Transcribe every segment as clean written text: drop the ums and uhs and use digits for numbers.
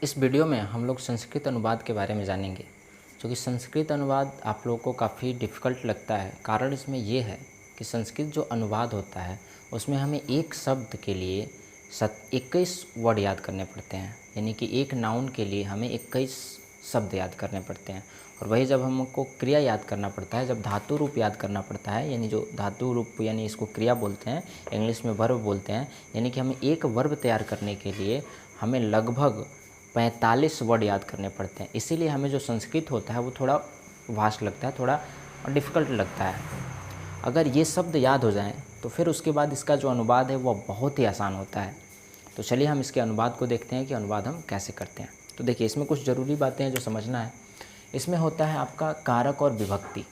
इस वीडियो में हम लोग संस्कृत अनुवाद के बारे में जानेंगे। जो कि संस्कृत अनुवाद आप लोगों को काफ़ी डिफ़िकल्ट लगता है। कारण इसमें ये है कि संस्कृत जो अनुवाद होता है उसमें हमें एक शब्द के लिए 21 वर्ड याद करने पड़ते हैं। यानी कि एक नाउन के लिए हमें 21 शब्द याद करने पड़ते हैं। और वही जब हमको क्रिया याद करना पड़ता है, जब धातु रूप याद करना पड़ता है, यानी जो धातु रूप यानी इसको क्रिया बोलते हैं, इंग्लिश में वर्ब बोलते हैं। यानी कि हमें एक वर्ब तैयार करने के लिए हमें लगभग 45 वर्ड याद करने पड़ते हैं। इसीलिए हमें जो संस्कृत होता है वो थोड़ा वास्ट लगता है, थोड़ा डिफ़िकल्ट लगता है। अगर ये शब्द याद हो जाएं तो फिर उसके बाद इसका जो अनुवाद है वह बहुत ही आसान होता है। तो चलिए हम इसके अनुवाद को देखते हैं कि अनुवाद हम कैसे करते हैं। तो देखिए, इसमें कुछ ज़रूरी बातें हैं जो समझना है। इसमें होता है आपका कारक और विभक्ति,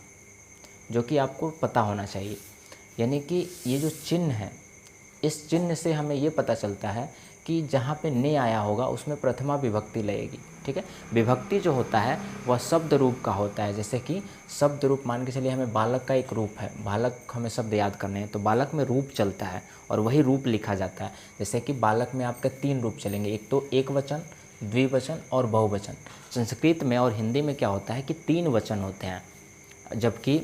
जो कि आपको पता होना चाहिए। यानी कि ये जो चिन्ह है, इस चिन्ह से हमें ये पता चलता है कि जहाँ पे ने आया होगा उसमें प्रथमा विभक्ति लगेगी। ठीक है। विभक्ति जो होता है वह शब्द रूप का होता है। जैसे कि शब्द रूप मान के चलिए, हमें बालक का एक रूप है, बालक हमें शब्द याद करने हैं, तो बालक में रूप चलता है और वही रूप लिखा जाता है। जैसे कि बालक में आपके 3 रूप चलेंगे, एक तो एक वचन, द्विवचन और बहुवचन। संस्कृत में और हिंदी में क्या होता है कि 3 वचन होते हैं, जबकि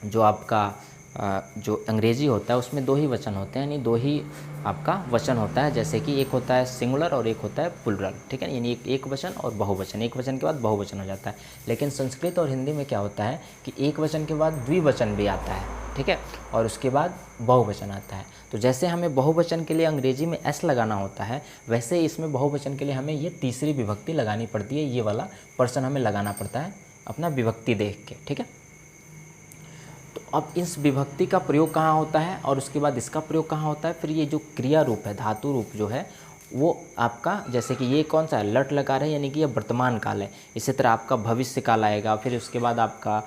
जो आपका जो अंग्रेजी होता है उसमें 2 ही वचन होते हैं, यानी 2 ही आपका वचन होता है। जैसे कि एक होता है सिंगुलर और एक होता है प्लुरल। ठीक है, यानी एक वचन और बहुवचन, एक वचन के बाद बहुवचन हो जाता है। लेकिन संस्कृत और हिंदी में क्या होता है कि एक वचन के बाद द्विवचन भी आता है। ठीक है, और उसके बाद बहुवचन आता है। तो जैसे हमें बहुवचन के लिए अंग्रेजी में एस लगाना होता है, वैसे इसमें बहुवचन के लिए हमें ये तीसरी विभक्ति लगानी पड़ती है। ये वाला पर्सन हमें लगाना पड़ता है अपना विभक्ति देख के। ठीक है, तो अब इस विभक्ति का प्रयोग कहाँ होता है और उसके बाद इसका प्रयोग कहाँ होता है। फिर ये जो क्रिया रूप है, धातु रूप जो है, वो आपका, जैसे कि ये कौन सा है, लट लकार है, यानी कि ये वर्तमान काल है। इसी तरह आपका भविष्य काल आएगा, फिर उसके बाद आपका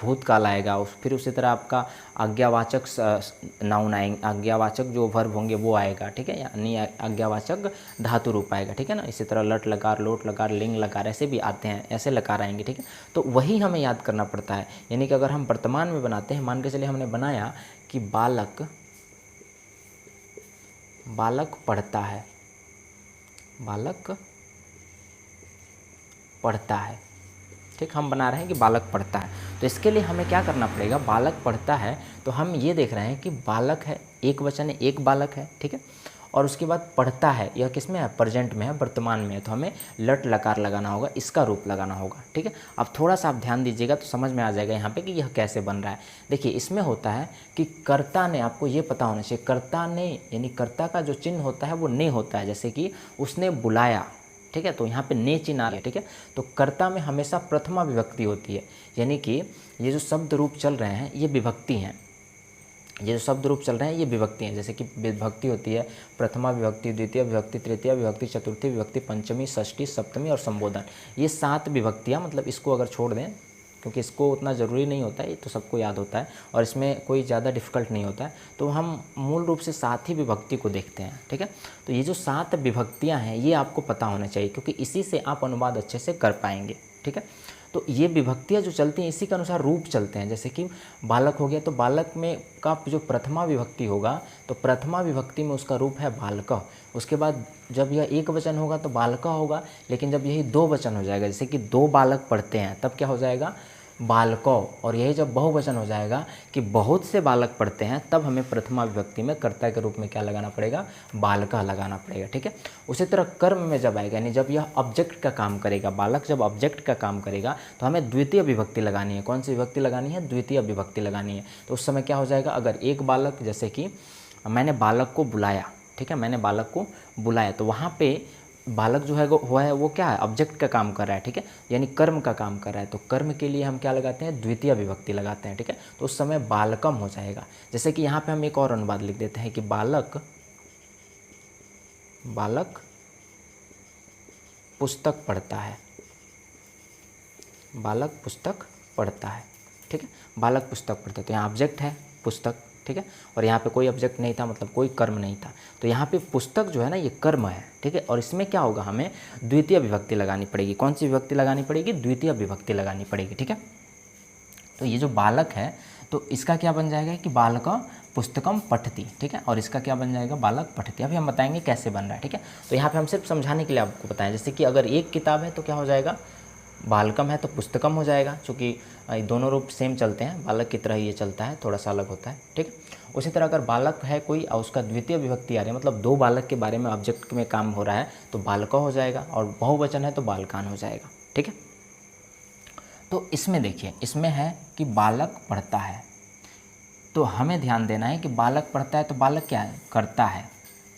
भूतकाल आएगा, फिर उसी तरह आपका आज्ञावाचक नाउन आएंगे, आज्ञावाचक जो वर्ब होंगे वो आएगा। ठीक है, यानी आज्ञावाचक धातु रूप आएगा। ठीक है ना। इसी तरह लट लकार, लोट लकार, लिंग लकार ऐसे भी आते हैं, ऐसे लकार आएंगे। ठीक है, तो वही हमें याद करना पड़ता है। यानी कि अगर हम वर्तमान में बनाते हैं, मान के चलिए हमने बनाया कि बालक, बालक पढ़ता है, बालक पढ़ता है। ठीक, हम बना रहे हैं कि बालक पढ़ता है। तो इसके लिए हमें क्या करना पड़ेगा, बालक पढ़ता है तो हम ये देख रहे हैं कि बालक है, एक वचन है, एक बालक है। ठीक है, और उसके बाद पढ़ता है, यह किस में है, प्रेजेंट में है, वर्तमान में है, तो हमें लट लकार लगाना होगा, इसका रूप लगाना होगा। ठीक है, अब थोड़ा सा आप ध्यान दीजिएगा तो समझ में आ जाएगा यहाँ पे कि यह कैसे बन रहा है। देखिए, इसमें होता है कि कर्ता ने, आपको ये पता होना चाहिए, कर्ता ने, यानी कर्ता का जो चिन्ह होता है वो ने होता है। जैसे कि उसने बुलाया। ठीक है, तो यहाँ पे ने चिन्ह आ रहा है। ठीक है, तो कर्ता में हमेशा प्रथमा विभक्ति होती है। यानी कि ये जो शब्द रूप चल रहे हैं ये विभक्ति हैं, ये जो शब्द रूप चल रहे हैं ये विभक्ति हैं। जैसे कि विभक्ति होती है प्रथमा विभक्ति, द्वितीय विभक्ति, तृतीय विभक्ति, चतुर्थी विभक्ति, पंचमी, षष्ठी, सप्तमी और संबोधन। ये 7 विभक्तियाँ, मतलब इसको अगर छोड़ दें, क्योंकि इसको उतना ज़रूरी नहीं होता है, ये तो सबको याद होता है और इसमें कोई ज़्यादा डिफ़िकल्ट नहीं होता है। तो हम मूल रूप से 7 ही विभक्ति को देखते हैं। ठीक है, तो ये जो 7 विभक्तियाँ हैं ये आपको पता होना चाहिए, क्योंकि इसी से आप अनुवाद अच्छे से कर पाएंगे। ठीक है, तो ये विभक्तियाँ जो चलती हैं इसी के अनुसार रूप चलते हैं। जैसे कि बालक हो गया, तो बालक में का जो प्रथमा विभक्ति होगा तो प्रथमा विभक्ति में उसका रूप है बालक। उसके बाद जब यह एक वचन होगा तो बालका होगा, लेकिन जब यही 2 वचन हो जाएगा, जैसे कि 2 बालक पढ़ते हैं, तब क्या हो जाएगा, बालको। और यही जब बहुवचन हो जाएगा कि बहुत से बालक पढ़ते हैं, तब हमें प्रथमा विभक्ति में कर्ता के रूप में क्या लगाना पड़ेगा, बालका लगाना पड़ेगा। ठीक है, उसी तरह कर्म में जब आएगा, यानी जब यह ऑब्जेक्ट का काम करेगा, बालक जब ऑब्जेक्ट का काम करेगा तो हमें द्वितीय विभक्ति लगानी है। कौन सी विभक्ति लगानी है, द्वितीय विभक्ति लगानी है। तो उस समय क्या हो जाएगा, अगर एक बालक, जैसे कि मैंने बालक को बुलाया, ठीक है, मैंने बालक को बुलाया, तो वहाँ पे बालक जो है वो क्या है, ऑब्जेक्ट का काम कर रहा है। ठीक है, यानी कर्म का काम कर रहा है। तो कर्म के लिए हम क्या लगाते हैं, द्वितीय विभक्ति लगाते हैं। ठीक है, तो उस समय बालकम हो जाएगा। जैसे कि यहाँ पे हम एक और अनुवाद लिख देते हैं कि बालक, बालक पुस्तक पढ़ता है, बालक पुस्तक पढ़ता है। ठीक है, बालक पुस्तक पढ़ता है, तो यहाँ ऑब्जेक्ट है पुस्तक। ठीक है, और यहाँ पे कोई ऑब्जेक्ट नहीं था, मतलब कोई कर्म नहीं था, तो यहाँ पे पुस्तक जो है ना ये कर्म है। ठीक है, और इसमें क्या होगा, हमें द्वितीय विभक्ति लगानी पड़ेगी। कौन सी विभक्ति लगानी पड़ेगी, द्वितीय विभक्ति लगानी पड़ेगी। ठीक है, तो ये जो बालक है, तो इसका क्या बन जाएगा कि बालक पुस्तकम पठति, ठीक है, और इसका क्या बन जाएगा बालक पठति। अभी हम बताएंगे कैसे बन रहा है, ठीक है। तो यहाँ पे हम सिर्फ समझाने के लिए आपको बताएं, जैसे कि अगर एक किताब है तो क्या हो जाएगा, बालकम है तो पुस्तकम हो जाएगा, क्योंकि दोनों रूप सेम चलते हैं, बालक की तरह ये चलता है, थोड़ा सा अलग होता है, ठीक है। उसी तरह अगर बालक है कोई और उसका द्वितीय विभक्ति आ रही है, मतलब दो बालक के बारे में ऑब्जेक्ट में काम हो रहा है, तो बालक हो जाएगा, और बहुवचन है तो बालकान हो जाएगा, ठीक है। तो इसमें देखिए, इसमें है कि बालक पढ़ता है, तो हमें ध्यान देना है कि बालक पढ़ता है तो बालक क्या है, करता है,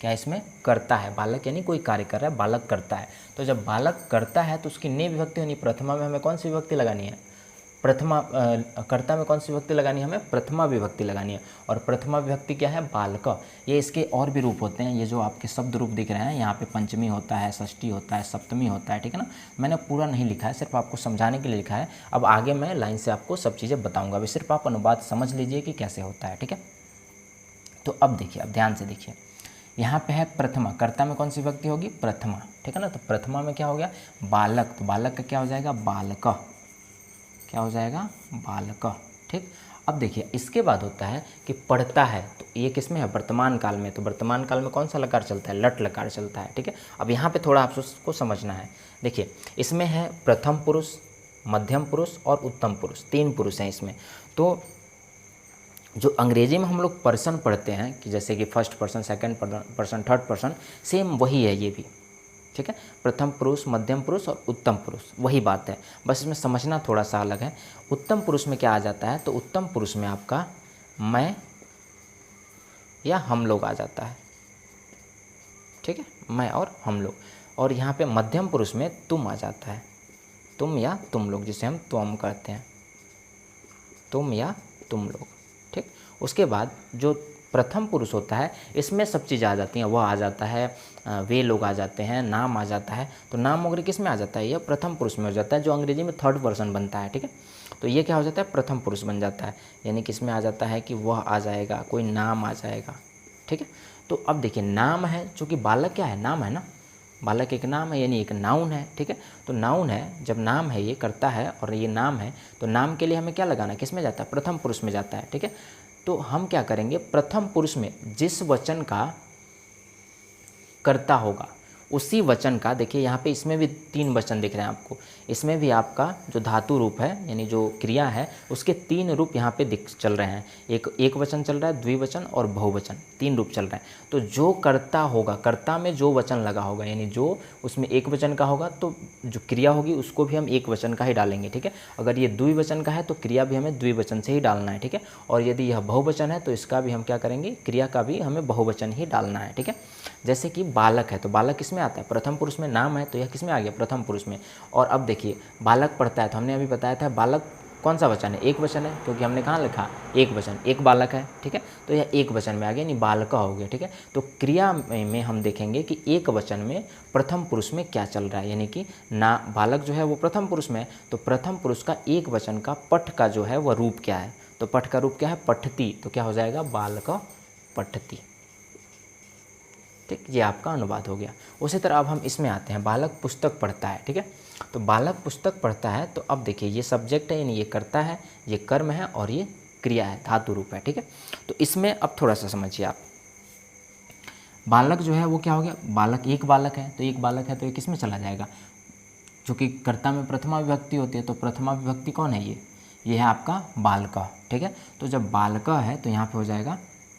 क्या इसमें करता है, बालक यानी कोई कार्य कर रहा है, बालक करता है। तो जब बालक करता है तो उसकी ने विभक्ति होनी, प्रथमा में हमें कौन सी विभक्ति लगानी है, प्रथमा कर्ता में कौन सी विभक्ति लगानी है, हमें प्रथमा विभक्ति लगानी है, और प्रथमा विभक्ति क्या है, बालक। ये इसके और भी रूप होते हैं, ये जो आपके शब्द रूप दिख रहे हैं, यहाँ पे पंचमी होता है, षष्ठी होता है, सप्तमी होता है, ठीक है ना। मैंने पूरा नहीं लिखा है, सिर्फ आपको समझाने के लिए लिखा है। अब आगे मैं लाइन से आपको सब चीज़ें बताऊँगा, अभी सिर्फ आप अनुवाद समझ लीजिए कि कैसे होता है, ठीक है। तो अब देखिए, अब ध्यान से देखिए, यहाँ पे है प्रथमा, कर्ता में कौन सी विभक्ति होगी, प्रथमा, ठीक है ना। तो प्रथमा में क्या हो गया, बालक, तो बालक का क्या हो जाएगा, बालक, क्या हो जाएगा, बालक, ठीक। अब देखिए इसके बाद होता है कि पढ़ता है, तो ये किस में है, वर्तमान काल में, तो वर्तमान काल में कौन सा लकार चलता है, लट लकार चलता है, ठीक है। अब यहाँ पे थोड़ा आप उसको समझना है। देखिए इसमें है प्रथम पुरुष, मध्यम पुरुष और उत्तम पुरुष, तीन पुरुष हैं इसमें। तो जो अंग्रेजी में हम लोग पर्सन पढ़ते हैं कि जैसे कि first person, second person, third person, same वही है ये भी, ठीक है। प्रथम पुरुष, मध्यम पुरुष और उत्तम पुरुष, वही बात है, बस इसमें समझना थोड़ा सा अलग है। उत्तम पुरुष में क्या आ जाता है, तो उत्तम पुरुष में आपका मैं या हम लोग आ जाता है, ठीक है, मैं और हम लोग। और यहाँ पे मध्यम पुरुष में तुम आ जाता है, तुम या तुम लोग, जिसे हम त्वम कहते हैं, तुम या तुम लोग, ठीक। उसके बाद जो प्रथम पुरुष होता है, इसमें सब चीज़ें आ जाती हैं, वह आ जाता है, वे लोग आ जाते हैं, नाम आ जाता है। तो नाम वगैरह किस में आ जाता है, यह प्रथम पुरुष में हो जाता है, जो अंग्रेजी में थर्ड पर्सन बनता है, ठीक है। तो ये क्या हो जाता है, प्रथम पुरुष बन जाता है, यानी किस में आ जाता है कि वह आ जाएगा, कोई नाम आ जाएगा, ठीक है। तो अब देखिए नाम है, चूँकि बालक क्या है, नाम है ना, बालक एक नाम है, यानी एक नाउन है, ठीक है। तो नाउन है, जब नाम है, ये करता है और ये नाम है, तो नाम के लिए हमें क्या लगाना है, किस में जाता है, प्रथम पुरुष में जाता है, ठीक है। तो हम क्या करेंगे, प्रथम पुरुष में जिस वचन का कर्ता होगा उसी वचन का, देखिए यहाँ पे इसमें भी तीन वचन दिख रहे हैं आपको, इसमें भी आपका जो धातु रूप है यानी जो क्रिया है उसके तीन रूप यहाँ पे चल रहे हैं, एक वचन चल रहा है, द्विवचन और बहुवचन, तीन रूप चल रहे हैं। तो जो कर्ता होगा, कर्ता में जो वचन लगा होगा, यानी जो उसमें एक वचन का होगा तो जो क्रिया होगी उसको भी हम एक वचन का ही डालेंगे, ठीक है। अगर ये द्विवचन का है तो क्रिया भी हमें द्विवचन से ही डालना है, ठीक है। और यदि यह बहुवचन है तो इसका भी हम क्या करेंगे, क्रिया का भी हमें बहुवचन ही डालना है, ठीक है। जैसे कि बालक है, तो बालक किस में आता है, प्रथम पुरुष में, नाम है तो यह किस में आ गया, प्रथम पुरुष में। और अब देखिए बालक पढ़ता है, तो हमने अभी बताया था बालक कौन सा वचन है, एक वचन है, क्योंकि हमने कहाँ लिखा, एक वचन, एक बालक है, ठीक है। तो यह एक वचन में आ गया, यानी बालक हो गया, ठीक है। तो क्रिया में हम देखेंगे कि एक वचन में प्रथम पुरुष में क्या चल रहा है, यानी कि ना बालक जो है वो प्रथम पुरुष में है, तो प्रथम पुरुष का एक वचन का पठ का जो है वह रूप क्या है, तो पठ का रूप क्या है, पठती, तो क्या हो जाएगा, बालक पठती, ठीक। ये आपका अनुवाद हो गया। उसी तरह अब हम इसमें आते हैं, बालक पुस्तक पढ़ता है, ठीक है। तो बालक पुस्तक पढ़ता है, तो अब देखिए ये सब्जेक्ट है, यानी ये करता है, ये कर्म है और ये क्रिया है, धातु रूप है, ठीक है। तो इसमें अब थोड़ा सा समझिए आप, बालक जो है वो क्या हो गया, बालक एक बालक है, तो एक बालक है तो ये किस में चला जाएगा, चूँकि कर्ता में प्रथमा विभक्ति होती है, तो प्रथमा विभक्ति कौन है, ये है आपका बालक, ठीक है। तो जब बालक है तो यहाँ पे हो जाएगा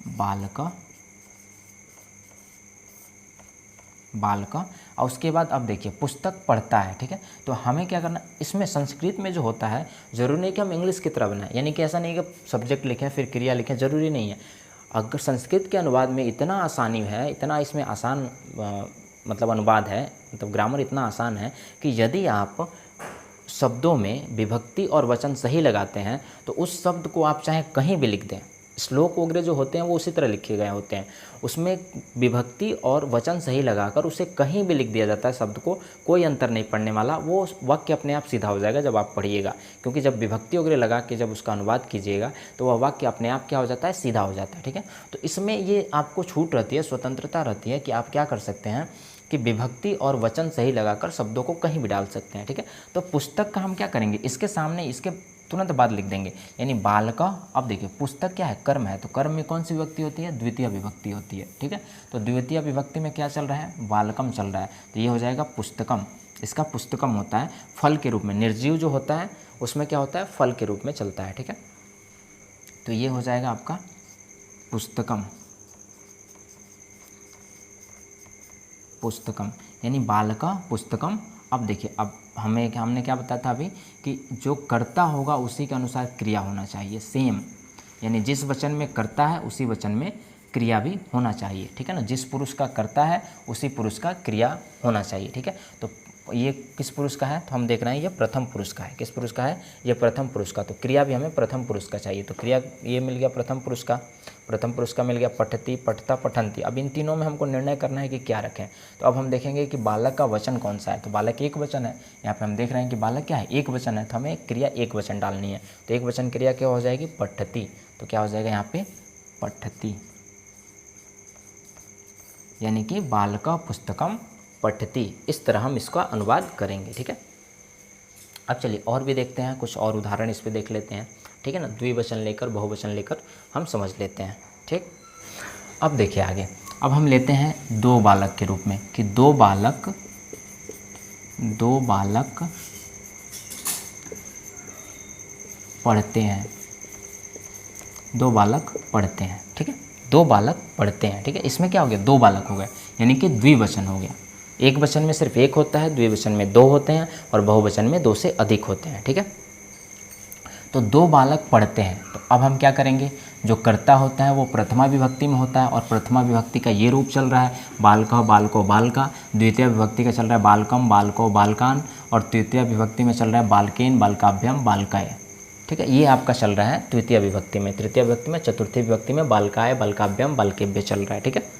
बालक, बालक। और उसके बाद अब देखिए पुस्तक पढ़ता है, ठीक है। तो हमें क्या करना, इसमें संस्कृत में जो होता है ज़रूरी नहीं कि हम इंग्लिश की तरह बनाएं, यानी कि ऐसा नहीं कि सब्जेक्ट लिखें फिर क्रिया लिखें, ज़रूरी नहीं है। अगर संस्कृत के अनुवाद में इतना आसानी है, इतना इसमें आसान मतलब अनुवाद है, मतलब ग्रामर इतना आसान है कि यदि आप शब्दों में विभक्ति और वचन सही लगाते हैं तो उस शब्द को आप चाहे कहीं भी लिख दें, श्लोक वगैरह जो होते हैं वो उसी तरह लिखे गए होते हैं, उसमें विभक्ति और वचन सही लगाकर उसे कहीं भी लिख दिया जाता है शब्द को, कोई अंतर नहीं पड़ने वाला, वो वाक्य अपने आप सीधा हो जाएगा जब आप पढ़िएगा। क्योंकि जब विभक्ति वगैरह लगा के जब उसका अनुवाद कीजिएगा तो वह वाक्य अपने आप क्या हो जाता है, सीधा हो जाता है, ठीक है। तो इसमें ये आपको छूट रहती है, स्वतंत्रता रहती है कि आप क्या कर सकते हैं कि विभक्ति और वचन सही लगाकर शब्दों को कहीं भी डाल सकते हैं, ठीक है। तो पुस्तक का हम क्या करेंगे, इसके सामने इसके तुरंत बाद लिख देंगे, यानी बालक। अब देखिए पुस्तक क्या है, कर्म है, तो कर्म में कौन सी विभक्ति होती है, द्वितीय विभक्ति होती है, ठीक है। तो द्वितीय विभक्ति में क्या चल रहा है, बालकम चल रहा है, तो ये हो जाएगा पुस्तकम। इसका पुस्तकम होता है फल के रूप में, निर्जीव जो होता है उसमें क्या होता है, फल के रूप में चलता है, ठीक है। तो ये हो जाएगा आपका पुस्तकम, पुस्तकम यानी बालक पुस्तकम। अब देखिए, अब हमने क्या बताया था अभी कि जो कर्ता होगा उसी के अनुसार क्रिया होना चाहिए, सेम, यानी जिस वचन में कर्ता है उसी वचन में क्रिया भी होना चाहिए, ठीक है ना। जिस पुरुष का कर्ता है उसी पुरुष का क्रिया होना चाहिए, ठीक है। तो ये किस पुरुष का है, तो हम देख रहे हैं ये प्रथम पुरुष का है। किस पुरुष का है, ये प्रथम पुरुष का, तो क्रिया भी हमें प्रथम पुरुष का चाहिए। तो क्रिया ये मिल गया प्रथम पुरुष का, प्रथम पुरुष का मिल गया पठती, पठता, पठंती। अब इन तीनों में हमको निर्णय करना है कि क्या रखें। तो अब हम देखेंगे कि बालक का वचन कौन सा है, तो बालक एक वचन है। यहाँ पे हम देख रहे हैं कि बालक क्या है, एक वचन है, तो हमें क्रिया एक वचन डालनी है। तो एक वचन क्रिया क्या हो जाएगी, पठती। तो क्या हो जाएगा यहाँ पे, पठती, यानी कि बालक पुस्तकम पठती। इस तरह हम इसका अनुवाद करेंगे, ठीक है। अब चलिए और भी देखते हैं, कुछ और उदाहरण इस पे देख लेते हैं, ठीक है ना। द्विवचन लेकर बहुवचन लेकर हम समझ लेते हैं, ठीक। अब देखिए आगे, अब हम लेते हैं दो बालक के रूप में कि दो बालक पढ़ते हैं, दो बालक पढ़ते हैं, ठीक है। दो बालक पढ़ते हैं, ठीक है। इसमें क्या हो गया, दो बालक हो गए, यानी कि द्विवचन हो गया। एक वचन में सिर्फ एक होता है, द्विवचन में दो होते हैं, और बहुवचन में दो से अधिक होते हैं, ठीक है। तो दो बालक पढ़ते हैं, तो अब हम क्या करेंगे, जो कर्ता होता है वो प्रथमा विभक्ति में होता है, और प्रथमा विभक्ति का ये रूप चल रहा है बालक, बालको, बालका। द्वितीय विभक्ति का चल रहा है बालकम, बालको, बालकान, और तृतीय विभक्ति में चल रहा है बालकेन, बालकाभ्यम, बालकाय, ठीक है। ये आपका चल रहा है तृतीय विभक्ति में। तृतीय विभक्ति में, चतुर्थी विभक्ति में बालकाय, बालकाभ्यम, बालकेभ्य चल रहा है, ठीक है।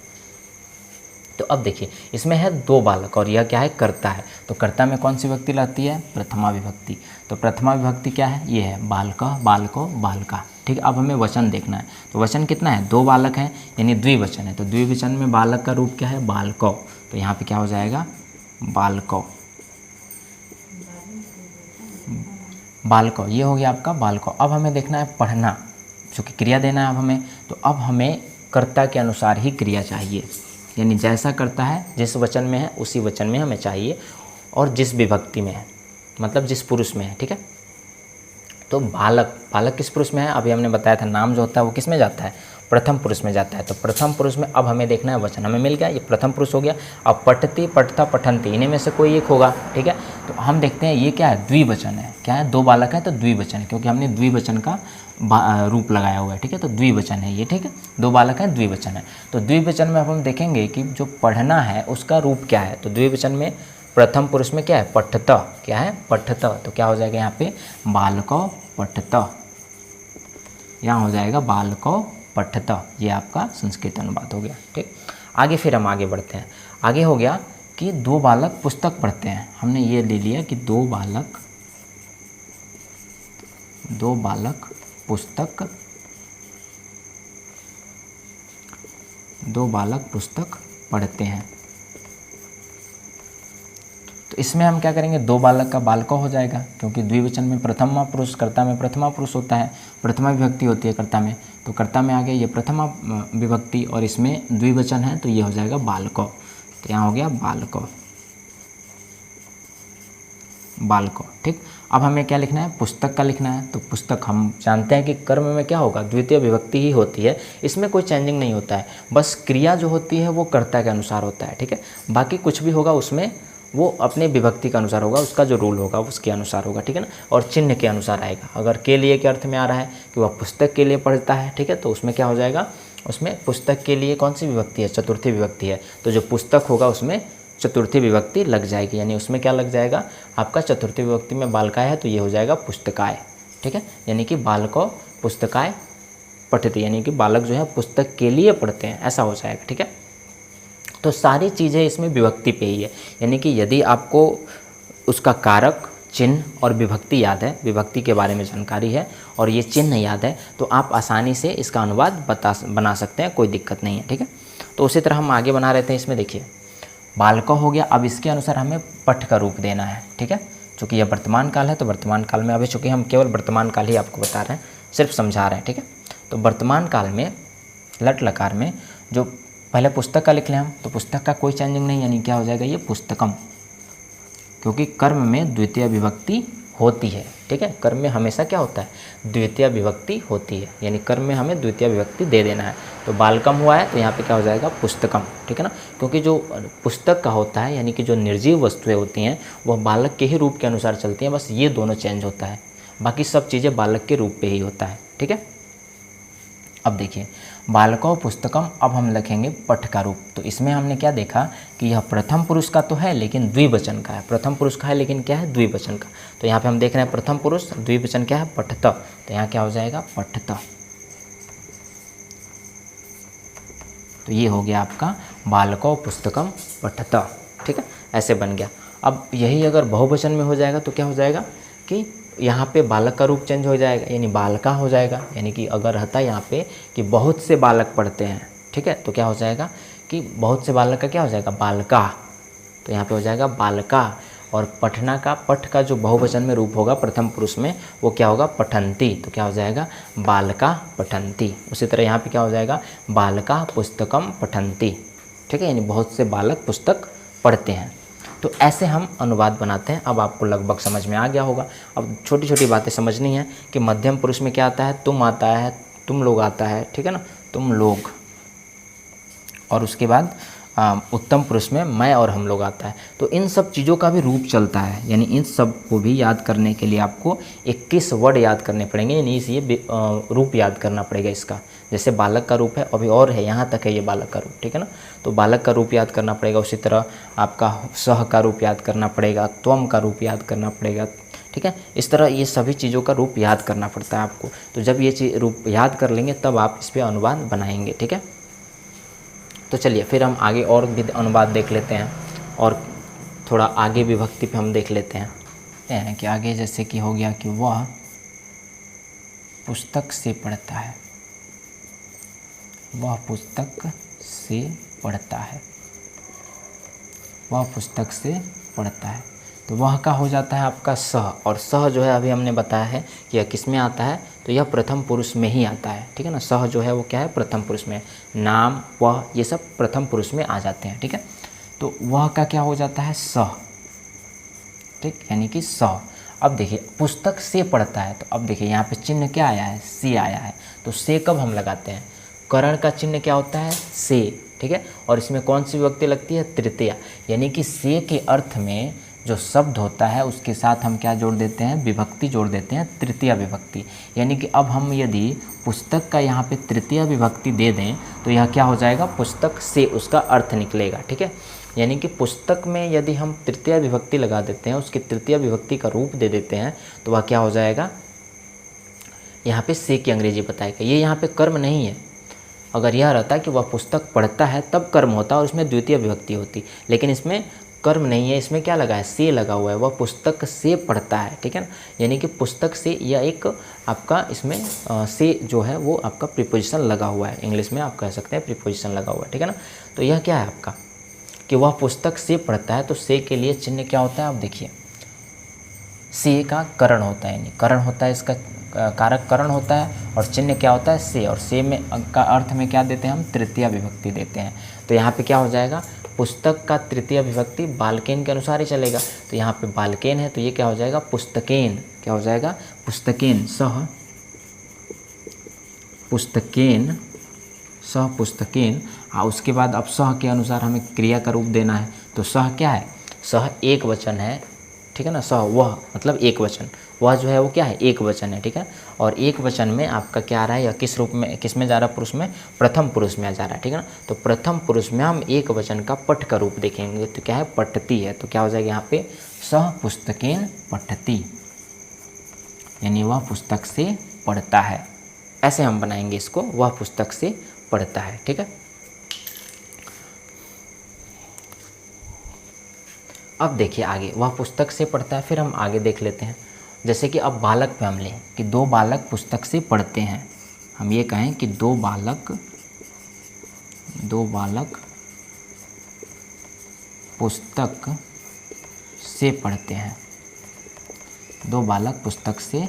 तो अब देखिए, इसमें है दो बालक और यह क्या है, कर्ता है। तो कर्ता में कौन सी विभक्ति रहती है, प्रथमा विभक्ति। तो प्रथमा विभक्ति क्या है, ये है बालक, बालको, बालका, ठीक है। अब हमें वचन देखना है, तो वचन कितना है, दो बालक हैं, यानी द्विवचन है। तो द्विवचन में बालक का रूप क्या है, बालको। तो यहाँ पे क्या हो जाएगा, बालको, बालको, ये हो गया आपका बालको। अब हमें देखना है पढ़ना, जो कि क्रिया देना है अब हमें। तो अब हमें कर्ता के अनुसार ही क्रिया चाहिए, यानी जैसा करता है जिस वचन में है उसी वचन में हमें चाहिए, और जिस विभक्ति में है, मतलब जिस पुरुष में है, ठीक है। तो बालक, बालक किस पुरुष में है, अभी हमने बताया था, नाम जो होता है वो किस में जाता है, प्रथम पुरुष में जाता है। तो प्रथम पुरुष में अब हमें देखना है वचन, हमें मिल गया, ये प्रथम पुरुष हो गया। अब पठती, पठता, पठंती, इन्हीं में से कोई एक होगा, ठीक है। तो हम देखते हैं ये क्या है, द्विवचन है। क्या है, दो बालक है तो द्विवचन है, क्योंकि हमने द्विवचन का रूप लगाया हुआ है, ठीक है। तो द्विवचन है ये, ठीक है, दो बालक हैं, द्विवचन है। तो द्विवचन में अब हम देखेंगे कि जो पढ़ना है उसका रूप क्या है। तो द्विवचन में प्रथम पुरुष में क्या है, पठत, क्या है, पठत। तो क्या हो जाएगा यहाँ पे, बालको पठत, यहाँ हो जाएगा बालको पठत। ये आपका संस्कृत अनुवाद हो गया, ठीक। आगे फिर हम आगे बढ़ते हैं। आगे हो गया कि दो बालक पुस्तक पढ़ते हैं। हमने ये ले लिया कि दो बालक पुस्तक, दो बालक पुस्तक पढ़ते हैं। तो इसमें हम क्या करेंगे, दो बालक का बालको हो जाएगा, क्योंकि द्विवचन में प्रथमा पुरुष, कर्ता में प्रथमा पुरुष होता है, प्रथमा विभक्ति होती है कर्ता में। तो कर्ता में आ गया ये प्रथमा विभक्ति, और इसमें द्विवचन है तो ये हो जाएगा बालको। तो यहाँ हो गया बालको, बालको, ठीक। अब हमें क्या लिखना है, पुस्तक का लिखना है। तो पुस्तक हम जानते हैं कि कर्म में क्या होगा, द्वितीय विभक्ति ही होती है, इसमें कोई चेंजिंग नहीं होता है, बस क्रिया जो होती है वो कर्ता के अनुसार होता है, ठीक है। बाकी कुछ भी होगा उसमें वो अपने विभक्ति के अनुसार होगा, उसका जो रूल होगा उसके अनुसार होगा, ठीक है ना। और चिन्ह के अनुसार आएगा। अगर के लिए के अर्थ में आ रहा है कि वह पुस्तक के लिए पढ़ता है, ठीक है, तो उसमें क्या हो जाएगा, उसमें पुस्तक के लिए कौन सी विभक्ति है, चतुर्थी विभक्ति है। तो जो पुस्तक होगा उसमें चतुर्थी विभक्ति लग जाएगी, यानी उसमें क्या लग जाएगा आपका, चतुर्थी विभक्ति में बालकाय है तो ये हो जाएगा पुस्तकाय, ठीक है। यानी कि बालको पुस्तकाय पठती, यानी कि बालक जो है पुस्तक के लिए पढ़ते हैं, ऐसा हो जाएगा, ठीक है। तो सारी चीज़ें इसमें विभक्ति पे ही है, यानी कि यदि आपको उसका कारक, चिन्ह और विभक्ति याद है, विभक्ति के बारे में जानकारी है और ये चिन्ह याद है, तो आप आसानी से इसका अनुवाद बना सकते हैं, कोई दिक्कत नहीं है, ठीक है। तो उसी तरह हम आगे बना रहे थे। इसमें देखिए बालको हो गया, अब इसके अनुसार हमें पठ का रूप देना है, ठीक है। चूँकि यह वर्तमान काल है तो वर्तमान काल में, अभी चूँकि हम केवल वर्तमान काल ही आपको बता रहे हैं, सिर्फ समझा रहे हैं, ठीक है। तो वर्तमान काल में लट लकार में जो पहले पुस्तक का लिख लें हम, तो पुस्तक का कोई चेंजिंग नहीं, यानी क्या हो जाएगा ये पुस्तकम, क्योंकि कर्म में द्वितीय विभक्ति होती है, ठीक है। कर्म में हमेशा क्या होता है, द्वितीय विभक्ति होती है, यानी कर्म में हमें द्वितीय विभक्ति दे देना है। तो बालकम हुआ है तो यहाँ पे क्या हो जाएगा पुस्तकम, ठीक है ना, क्योंकि जो पुस्तक का होता है यानी कि जो निर्जीव वस्तुएं होती हैं वह बालक के ही रूप के अनुसार चलती हैं, बस ये दोनों चेंज होता है, बाकी सब चीज़ें बालक के रूप पे ही होता है, ठीक है। अब देखिए बालको पुस्तकम, अब हम लिखेंगे पठ का रूप। तो इसमें हमने क्या देखा कि यह प्रथम पुरुष का तो है लेकिन द्विवचन का है, प्रथम पुरुष का है लेकिन क्या है द्विवचन का। तो यहाँ पे हम देख रहे हैं प्रथम पुरुष, द्विवचन क्या है पठत, तो यहाँ क्या हो जाएगा पठत। तो ये हो गया आपका बालको पुस्तकम पठत, ठीक है, ऐसे बन गया। अब यही अगर बहुवचन में हो जाएगा तो क्या हो जाएगा कि यहाँ पे बालक का रूप चेंज हो जाएगा, यानी बालका हो जाएगा, यानी कि अगर रहता है यहाँ पे कि बहुत से बालक पढ़ते हैं, ठीक है, तो क्या हो जाएगा कि बहुत से बालक का क्या हो जाएगा बालका, तो यहाँ पे हो जाएगा बालका। और पठना का, पठ का जो बहुवचन में रूप होगा प्रथम पुरुष में वो क्या होगा पठंती, तो क्या हो जाएगा बालका पठंती। उसी तरह यहाँ पे क्या हो जाएगा बालका पुस्तकम पठंती, ठीक है, यानी बहुत से बालक पुस्तक पढ़ते हैं। तो ऐसे हम अनुवाद बनाते हैं। अब आपको लगभग समझ में आ गया होगा। अब छोटी छोटी बातें समझनी है कि मध्यम पुरुष में क्या आता है, तुम आता है, तुम लोग आता है, ठीक है ना, तुम लोग। और उसके बाद उत्तम पुरुष में मैं और हम लोग आता है। तो इन सब चीज़ों का भी रूप चलता है, यानी इन सब को भी याद करने के लिए आपको 21 वर्ड याद करने पड़ेंगे, यानी ये रूप याद करना पड़ेगा इसका। जैसे बालक का रूप है, अभी और है, यहाँ तक है ये बालक का रूप, ठीक है ना, तो बालक का रूप याद करना पड़ेगा। उसी तरह आपका सह का रूप याद करना पड़ेगा, त्वम का रूप याद करना पड़ेगा, ठीक है। इस तरह ये सभी चीज़ों का रूप याद करना पड़ता है आपको। तो जब ये रूप याद कर लेंगे तब आप इस पर अनुवाद बनाएंगे, ठीक है। तो चलिए फिर हम आगे और भी अनुवाद देख लेते हैं, और थोड़ा आगे विभक्ति पे हम देख लेते हैं कि आगे जैसे कि हो गया कि वह पुस्तक से पढ़ता है, वह पुस्तक से पढ़ता है, वह पुस्तक से पढ़ता है। तो वह का हो जाता है आपका सह, और सह जो है अभी हमने बताया है कि यह किस में आता है, तो यह प्रथम पुरुष में ही आता है, ठीक है ना। सह जो है वो क्या है प्रथम पुरुष में, नाम वह ये सब प्रथम पुरुष में आ जाते हैं, ठीक है। तो वह का क्या हो जाता है सह, ठीक, यानी कि सह। अब देखिए पुस्तक से पढ़ता है, तो अब देखिए यहाँ पे चिन्ह क्या आया है, से आया है। तो से कब हम लगाते हैं, करण का चिन्ह क्या होता है से, ठीक है। और इसमें कौन सी विभक्ति लगती है तृतीया, यानी कि से के अर्थ में जो शब्द होता है उसके साथ हम क्या जोड़ देते हैं विभक्ति जोड़ देते हैं, तृतीया विभक्ति। यानी कि अब हम यदि पुस्तक का यहाँ पे तृतीया विभक्ति दे दें तो यह क्या हो जाएगा पुस्तक से उसका अर्थ निकलेगा, ठीक है। यानी कि पुस्तक में यदि हम तृतीया विभक्ति लगा देते हैं, उसकी तृतीया विभक्ति का रूप दे देते हैं, तो वह क्या हो जाएगा, यहाँ पे से की अंग्रेजी बताएगा। ये यहाँ पे कर्म नहीं है। अगर यह रहता कि वह पुस्तक पढ़ता है तब कर्म होता और उसमें द्वितीय विभक्ति होती, लेकिन इसमें कर्म नहीं है, इसमें क्या लगा है से लगा हुआ है, वह पुस्तक से पढ़ता है, ठीक है ना। यानी कि पुस्तक से यह एक आपका इसमें से जो है वो आपका प्रीपोजिशन लगा हुआ है, इंग्लिश में आप कह सकते हैं प्रीपोजिशन लगा हुआ है, ठीक है ना। तो यह क्या है आपका कि वह पुस्तक से पढ़ता है, तो से के लिए चिन्ह क्या होता है, आप देखिए से का करण होता है, यानी करण होता है, इसका कारक करण होता है, और चिन्ह क्या होता है से, और से में का अर्थ में क्या देते हैं हम तृतीया विभक्ति देते हैं। तो यहाँ पे क्या हो जाएगा पुस्तक का तृतीय विभक्ति बालकेन के अनुसार ही चलेगा। तो यहाँ पे बालकेन है तो ये क्या हो जाएगा पुस्तकेन, क्या हो जाएगा पुस्तकेन, सह पुस्तकेन, सह पुस्तकेन। उसके बाद अब सह के अनुसार हमें क्रिया का रूप देना है। तो सह क्या है, सह एक वचन है, ठीक है ना। सह वह मतलब एक वचन, वह जो है वो क्या है एक वचन है, ठीक है। और एक वचन में आपका क्या आ रहा है या किस रूप में, किस में जा रहा है पुरुष में, प्रथम पुरुष में जा रहा है, ठीक है ना। तो प्रथम पुरुष में हम एक वचन का पठ का रूप देखेंगे, तो क्या है पठती है। तो क्या हो जाएगा यहाँ पे सह पुस्तकेन पठती, यानी वह पुस्तक से पढ़ता है। ऐसे हम बनाएंगे इसको, वह पुस्तक से पढ़ता है, ठीक है। अब देखिए आगे वह पुस्तक से पढ़ता है, फिर हम आगे देख लेते हैं। जैसे कि अब बालक पे हम लें कि दो बालक पुस्तक से पढ़ते हैं, हम ये कहें कि दो बालक पुस्तक से पढ़ते हैं, दो बालक पुस्तक से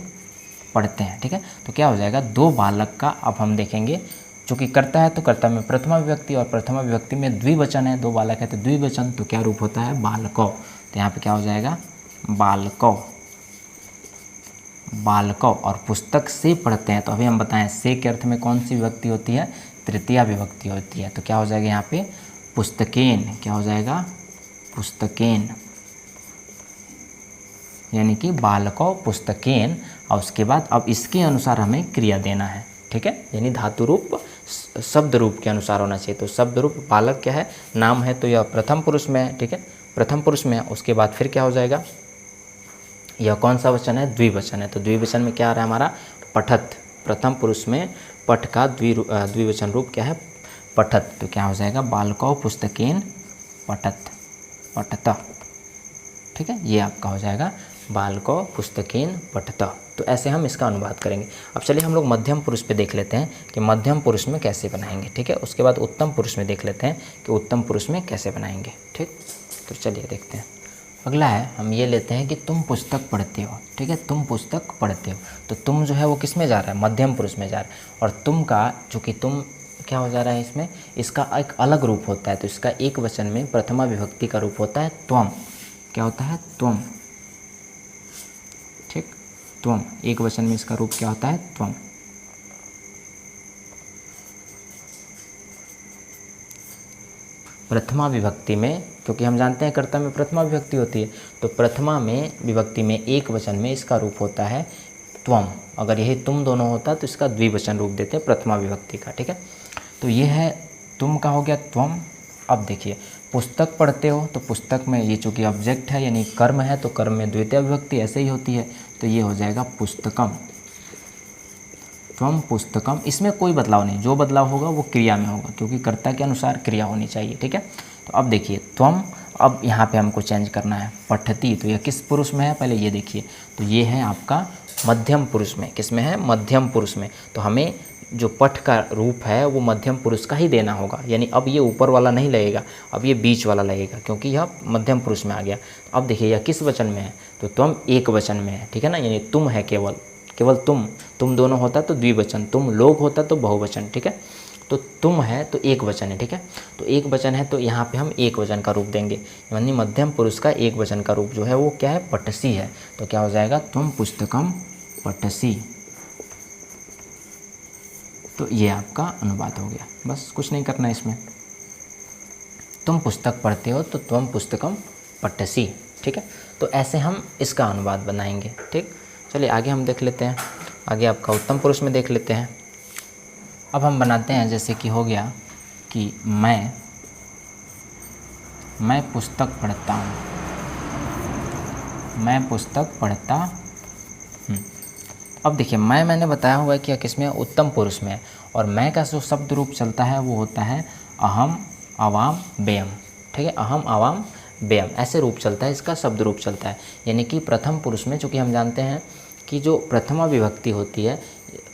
पढ़ते हैं। ठीक है, तो क्या हो जाएगा, दो बालक का अब हम देखेंगे, चूँकि कर्ता है तो कर्ता में प्रथमा विभक्ति और प्रथमा विभक्ति में द्विवचन है, दो बालक है तो द्विवचन, तो क्या रूप होता है, बालकौ। तो यहाँ पे क्या हो जाएगा, बालकौ, बालकौ। और पुस्तक से पढ़ते हैं, तो अभी हम बताएं से के अर्थ में कौन सी विभक्ति होती है, तृतीया विभक्ति होती है। तो क्या हो जाएगा यहाँ पे, पुस्तकेन, क्या हो जाएगा, पुस्तकेन, यानी कि बालकौ पुस्तकेन। और उसके बाद अब इसके अनुसार हमें क्रिया देना है। ठीक है, यानी धातु रूप शब्द रूप के अनुसार होना चाहिए। तो शब्द रूप बालक क्या है, नाम है, तो यह प्रथम पुरुष में है। ठीक है, प्रथम पुरुष में है। उसके बाद फिर क्या हो जाएगा, यह कौन सा वचन है, द्विवचन है। तो द्विवचन में क्या आ रहा है हमारा, पठत। प्रथम पुरुष में पठ का द्विवचन रूप क्या है, पठत। तो क्या हो जाएगा, बालकौ पुस्तकेन पठत, पठत। ठीक है, ये आपका हो जाएगा बालकौ पुस्तकेन पठत। तो ऐसे हम इसका अनुवाद करेंगे। अब चलिए हम लोग मध्यम पुरुष पे देख लेते हैं कि मध्यम पुरुष में कैसे बनाएंगे। ठीक है, उसके बाद उत्तम पुरुष में देख लेते हैं कि उत्तम पुरुष में कैसे बनाएंगे। ठीक, तो चलिए देखते हैं। अगला है, हम ये लेते हैं कि तुम पुस्तक पढ़ते हो। ठीक है, तुम पुस्तक पढ़ते हो, तो तुम जो है वो किस में जा रहा है, मध्यम पुरुष में जा रहा है। और तुम का, चूँकि तुम क्या हो जा रहा है इसमें, इसका एक अलग रूप होता है। तो इसका एक वचन में प्रथमा विभक्ति का रूप होता है त्वम। क्या होता है, त्वम। ठीक, त्वम, एक वचन में इसका रूप क्या होता है, त्वम। प्रथमा विभक्ति में, क्योंकि हम जानते हैं कर्ता में प्रथमा विभक्ति होती है, तो प्रथमा में विभक्ति में एक वचन में इसका रूप होता है त्वम। अगर यही तुम दोनों होता तो इसका द्विवचन रूप देते हैं प्रथमा विभक्ति का। ठीक है, तो ये है तुम का हो गया त्वम। अब देखिए, पुस्तक पढ़ते हो, तो पुस्तक में ये चूँकि ऑब्जेक्ट है यानी कर्म है, तो कर्म में द्वितीय विभक्ति ऐसे ही होती है। तो ये हो जाएगा पुस्तकम, त्वम पुस्तकम। इसमें कोई बदलाव नहीं, जो बदलाव होगा वो क्रिया में होगा, क्योंकि कर्ता के अनुसार क्रिया होनी चाहिए। ठीक है, तो अब देखिए त्वम, अब यहाँ पे हमको चेंज करना है, पठती। तो यह किस पुरुष में है, पहले ये देखिए, तो ये है आपका मध्यम पुरुष में। किस में है, मध्यम पुरुष में। तो हमें जो पठ का रूप है वो मध्यम पुरुष का ही देना होगा, यानी अब ये ऊपर वाला नहीं लगेगा, अब ये बीच वाला लगेगा, क्योंकि यह मध्यम पुरुष में आ गया। अब देखिए यह किस वचन में है, तो तुम एक वचन में है। ठीक है ना, यानी तुम है केवल, केवल तुम दोनों होता तो द्विवचन, तुम लोग होता तो बहुवचन। ठीक है, तो तुम है तो एक वचन है। ठीक है, तो एक वचन है, तो यहाँ पे हम एक वचन का रूप देंगे, यानी मध्यम पुरुष का एक वचन का रूप जो है वो क्या है, पटसी है। तो क्या हो जाएगा, तुम पुस्तकम पटसी। तो ये आपका अनुवाद हो गया, बस कुछ नहीं करना इसमें। तुम पुस्तक पढ़ते हो तो तुम पुस्तकम पठसी। ठीक है, तो ऐसे हम इसका अनुवाद बनाएंगे। ठीक, चलिए आगे हम देख लेते हैं। आगे आपका उत्तम पुरुष में देख लेते हैं। अब हम बनाते हैं, जैसे कि हो गया कि मैं पुस्तक पढ़ता हूँ, मैं पुस्तक पढ़ता हूँ। अब देखिए, मैंने बताया हुआ है कि किस में, उत्तम पुरुष में। और मैं का जो शब्द रूप चलता है वो होता है अहम आवाम बेयम। ठीक है, अहम आवाम बेयम, ऐसे रूप चलता है, इसका शब्द रूप चलता है। यानी कि प्रथम पुरुष में, चूँकि हम जानते हैं कि जो प्रथमा विभक्ति होती है,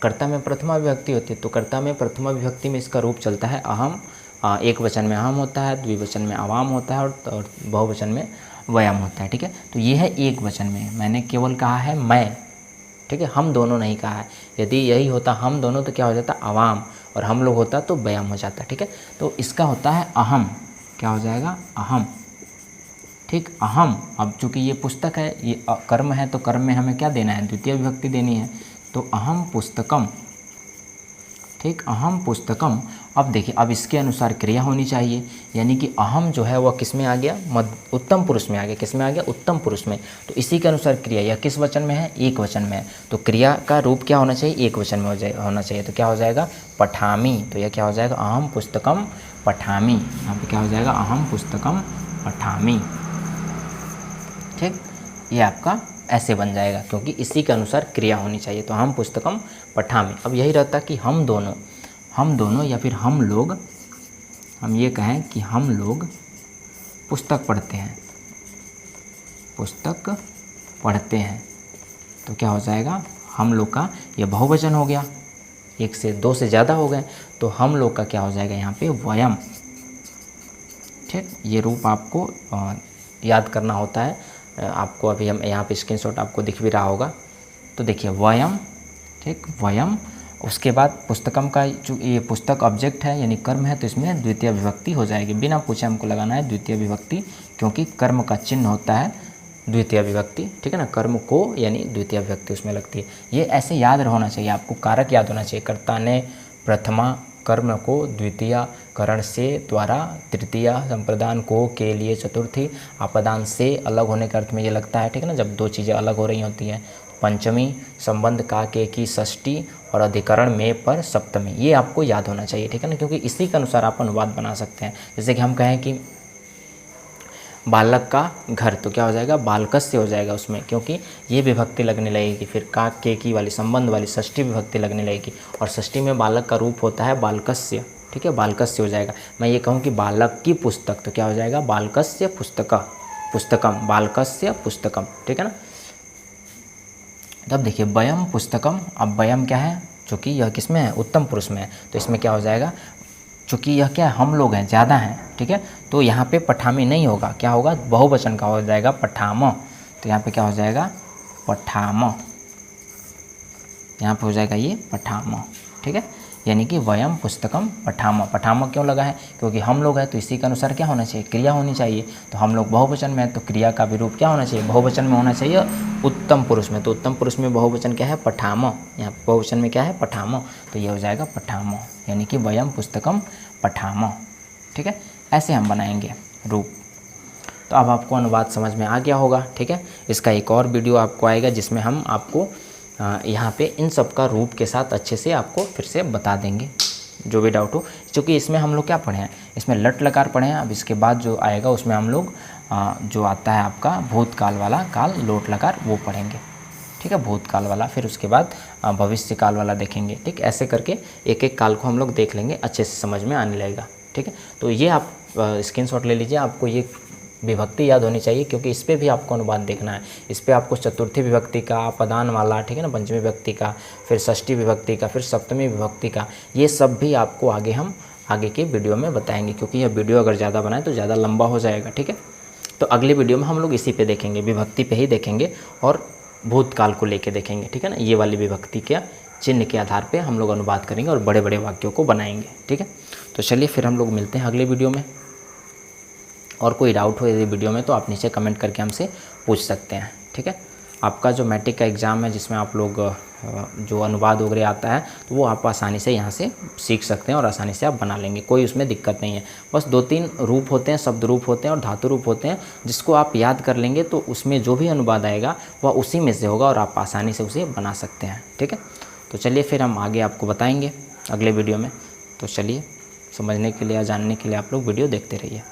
कर्ता में प्रथमा विभक्ति होती है, तो कर्ता में प्रथमा विभक्ति में इसका रूप चलता है अहम। एक वचन में अहम होता है, द्विवचन में आवाम होता है, और बहुवचन में वयम होता है। ठीक है, तो ये है एक वचन में, मैंने केवल कहा है मैं। ठीक है, हम दोनों नहीं कहा है। यदि यही होता हम दोनों तो क्या हो जाता, अवाम, और हम लोग होता तो बयाम हो जाता। ठीक है, तो इसका होता है अहम, क्या हो जाएगा, अहम। ठीक, अहम। अब चूँकि ये पुस्तक है, ये कर्म है, तो कर्म में हमें क्या देना है, द्वितीय विभक्ति देनी है, तो अहम पुस्तकम। ठीक, अहम पुस्तकम। अब देखिए, अब इसके अनुसार क्रिया होनी चाहिए, यानी कि अहम जो है वह किस में आ गया, उत्तम पुरुष में आ गया। किस में आ गया, उत्तम पुरुष में। तो इसी के अनुसार क्रिया, यह किस वचन में है, एक वचन में है, तो क्रिया का रूप क्या होना चाहिए, एक वचन में होना चाहिए। तो क्या हो जाएगा, पठामी। तो यह क्या हो जाएगा, अहम पुस्तकम पठामी। यहाँ पे क्या हो जाएगा, अहम पुस्तकम पठामी। ठीक, ये आपका ऐसे बन जाएगा, क्योंकि इसी के अनुसार क्रिया होनी चाहिए। तो हम पुस्तकम पठामी। अब यही रहता कि हम दोनों या फिर हम लोग, हम ये कहें कि हम लोग पुस्तक पढ़ते हैं, पुस्तक पढ़ते हैं, तो क्या हो जाएगा, हम लोग का ये बहुवचन हो गया, एक से दो से ज़्यादा हो गए, तो हम लोग का क्या हो जाएगा यहाँ पे, वयम। ठीक, ये रूप आपको याद करना होता है आपको अभी हम यहाँ पे स्क्रीनशॉट आपको दिख भी रहा होगा। तो देखिए वयम, ठीक, वयम, उसके बाद पुस्तकम का जो ये पुस्तक ऑब्जेक्ट है यानी कर्म है, तो इसमें द्वितीय विभक्ति हो जाएगी। बिना पूछे हमको लगाना है द्वितीय विभक्ति, क्योंकि कर्म का चिन्ह होता है द्वितीय विभक्ति, ठीक है ना। कर्म को यानी द्वितीय विभक्ति उसमें लगती है। ये ऐसे याद होना चाहिए आपको, कारक याद होना चाहिए। कर्ता ने प्रथमा कर्म को, द्वितीय करण से द्वारा, तृतीय संप्रदान को, के लिए चतुर्थी, आपदान से अलग होने के अर्थ में ये लगता है, ठीक है ना, जब दो चीज़ें अलग हो रही होती हैं। पंचमी संबंध का, के की षष्ठी, और अधिकरण में पर सप्तमी, ये आपको याद होना चाहिए, ठीक है ना, क्योंकि इसी के अनुसार आप अनुवाद बना सकते हैं। जैसे कि हम कहें कि बालक का घर, तो क्या हो जाएगा, बालकस्य हो जाएगा उसमें, क्योंकि ये विभक्ति लगने लगेगी। फिर का, के की वाली संबंध वाली षष्ठी विभक्ति लगने लगेगी, और षष्ठी में बालक का रूप होता है बालकस्य, ठीक है, बालकस्य हो जाएगा। मैं ये कहूँ कि बालक की पुस्तक, तो क्या हो जाएगा, बालकस्य पुस्तक, पुस्तकम, बालकस्य पुस्तकम, ठीक है ना। तब देखिए वयम पुस्तकम, अब वयम क्या है, चूँकि यह किस में है, उत्तम पुरुष में है, तो इसमें क्या हो जाएगा, चूँकि यह क्या है, हम लोग हैं, ज़्यादा हैं, ठीक है, तो यहाँ पे पठामी नहीं होगा, क्या होगा, बहुवचन का हो जाएगा पठाम, तो यहाँ पे क्या हो जाएगा, पठाम, यहाँ पे हो जाएगा ये पठाम, ठीक है, यानी कि वयम पुस्तकम पठाम। पठाम क्यों लगा है, क्योंकि हम लोग हैं, तो इसी के अनुसार क्या होना चाहिए, क्रिया होनी चाहिए। तो हम लोग बहुवचन में है, तो क्रिया का भी रूप क्या होना चाहिए, बहुवचन में होना चाहिए, उत्तम पुरुष में। तो उत्तम पुरुष में बहुवचन क्या है, पठाम, यहाँ पे बहुवचन में क्या है, पठाम, तो ये हो जाएगा पठाम, यानी कि वयम पुस्तकम पठाम, ठीक है, ऐसे हम बनाएंगे रूप। तो अब आपको अनुवाद समझ में आ गया होगा, ठीक है। इसका एक और वीडियो आपको आएगा जिसमें हम आपको यहाँ पे इन सब का रूप के साथ अच्छे से आपको फिर से बता देंगे, जो भी डाउट हो। क्योंकि इसमें हम लोग क्या पढ़े हैं, इसमें लट लकार पढ़े हैं। अब इसके बाद जो आएगा उसमें हम लोग जो आता है आपका भूतकाल वाला, काल लोट लकार, वो पढ़ेंगे, ठीक है, भूतकाल वाला। फिर उसके बाद भविष्य काल वाला देखेंगे, ठीक। ऐसे करके एक एक काल को हम लोग देख लेंगे, अच्छे से समझ में आने लगेगा, ठीक है। तो ये आप स्क्रीनशॉट ले लीजिए, आपको ये विभक्ति याद होनी चाहिए, क्योंकि इस पर भी आपको अनुवाद देखना है। इस पर आपको चतुर्थी विभक्ति का, पदान वाला, ठीक है ना, पंचमी विभक्ति का, फिर षष्ठी विभक्ति का, फिर सप्तमी विभक्ति का, ये सब भी आपको आगे हम आगे के वीडियो में बताएंगे, क्योंकि यह वीडियो अगर ज़्यादा बनाए तो ज़्यादा लंबा हो जाएगा, ठीक है। तो अगले वीडियो में हम लोग इसी पे देखेंगे, विभक्ति पे ही देखेंगे, और भूतकाल को लेके देखेंगे, ठीक है ना। ये वाली विभक्ति के चिन्ह के आधार पे हम लोग अनुवाद करेंगे और बड़े बड़े वाक्यों को बनाएंगे, ठीक है। तो चलिए फिर हम लोग मिलते हैं अगले वीडियो में। और कोई डाउट हो यदि वीडियो में तो आप नीचे कमेंट करके हमसे पूछ सकते हैं, ठीक है। आपका जो मैट्रिक का एग्ज़ाम है जिसमें आप लोग जो अनुवाद वगैरह आता है, तो वो आप आसानी से यहाँ से सीख सकते हैं और आसानी से आप बना लेंगे, कोई उसमें दिक्कत नहीं है। बस 2-3 रूप होते हैं, शब्द रूप होते हैं और धातु रूप होते हैं, जिसको आप याद कर लेंगे तो उसमें जो भी अनुवाद आएगा वह उसी में से होगा और आप आसानी से उसे बना सकते हैं, ठीक है। तो चलिए फिर हम आगे आपको बताएंगे अगले वीडियो में। तो चलिए, समझने के लिए या जानने के लिए आप लोग वीडियो देखते रहिए।